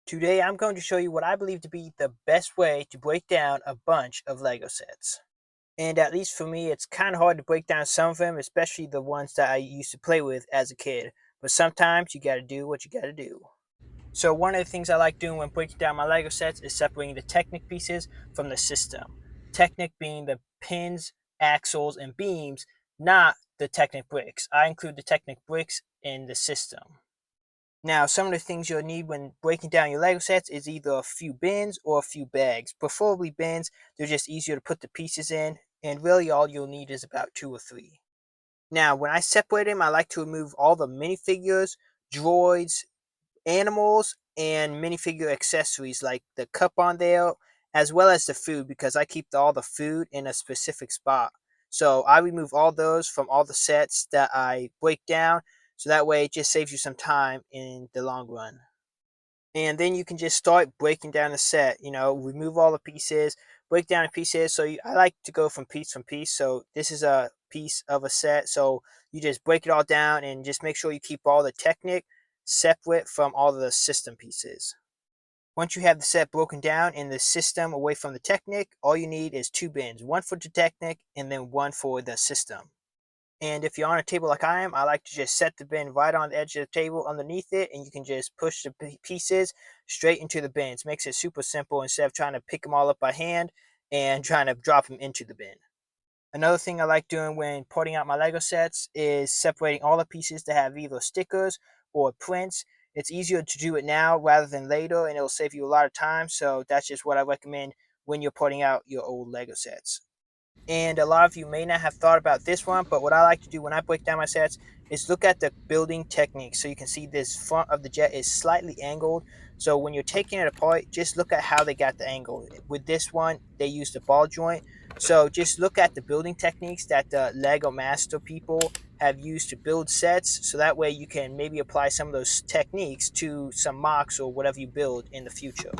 Today I'm going to show you what I believe to be the best way to break down a bunch of Lego sets. And at least for me, it's kind of hard to break down some of them, especially the ones that I used to play with as a kid. But sometimes you gotta do what you gotta do. So one of the things I like doing when breaking down my Lego sets is separating the Technic pieces from the system. Technic being the pins, axles, and beams, not the Technic bricks. I include the Technic bricks in the system. Now, some of the things you'll need when breaking down your Lego sets is either a few bins or a few bags. Preferably bins, they're just easier to put the pieces in, and really all you'll need is about two or three. Now, when I separate them, I like to remove all the minifigures, droids, animals, and minifigure accessories like the cup on there, as well as the food, because I keep all the food in a specific spot. So I remove all those from all the sets that I break down, so that way it just saves you some time in the long run. And then you can just start breaking down the set. Remove all the pieces, break down the pieces. I like to go from piece. So this is a piece of a set. So you just break it all down and just make sure you keep all the Technic separate from all the system pieces. Once you have the set broken down in the system away from the Technic, all you need is two bins, one for the Technic and then one for the system. And if you're on a table like I am, I like to just set the bin right on the edge of the table underneath it, and you can just push the pieces straight into the bins. Makes it super simple instead of trying to pick them all up by hand and trying to drop them into the bin. Another thing I like doing when putting out my Lego sets is separating all the pieces that have either stickers or prints. It's easier to do it now rather than later, and it'll save you a lot of time. So that's just what I recommend when you're putting out your old Lego sets. And a lot of you may not have thought about this one, but what I like to do when I break down my sets is look at the building technique. So you can see this front of the jet is slightly angled. So when you're taking it apart, just look at how they got the angle. With this one, they used a ball joint. So just look at the building techniques that the Lego Master people have used to build sets. So that way you can maybe apply some of those techniques to some mocks or whatever you build in the future.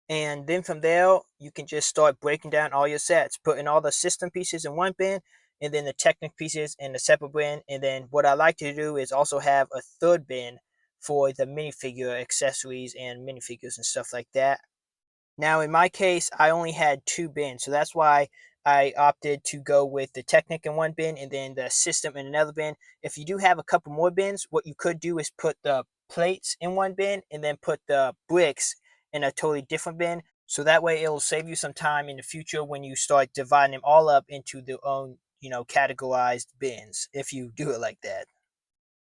And then from there, you can just start breaking down all your sets, putting all the system pieces in one bin, and then the Technic pieces in a separate bin. And then what I like to do is also have a third bin for the minifigure accessories and minifigures and stuff like that. Now, in my case, I only had two bins, so that's why I opted to go with the Technic in one bin and then the system in another bin. If you do have a couple more bins, what you could do is put the plates in one bin and then put the bricks in a totally different bin. So that way it'll save you some time in the future when you start dividing them all up into their own, categorized bins if you do it like that.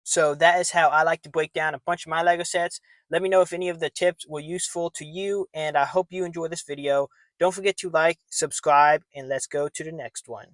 So that is how I like to break down a bunch of my Lego sets. Let me know if any of the tips were useful to you, and I hope you enjoy this video. Don't forget to like, subscribe, and let's go to the next one.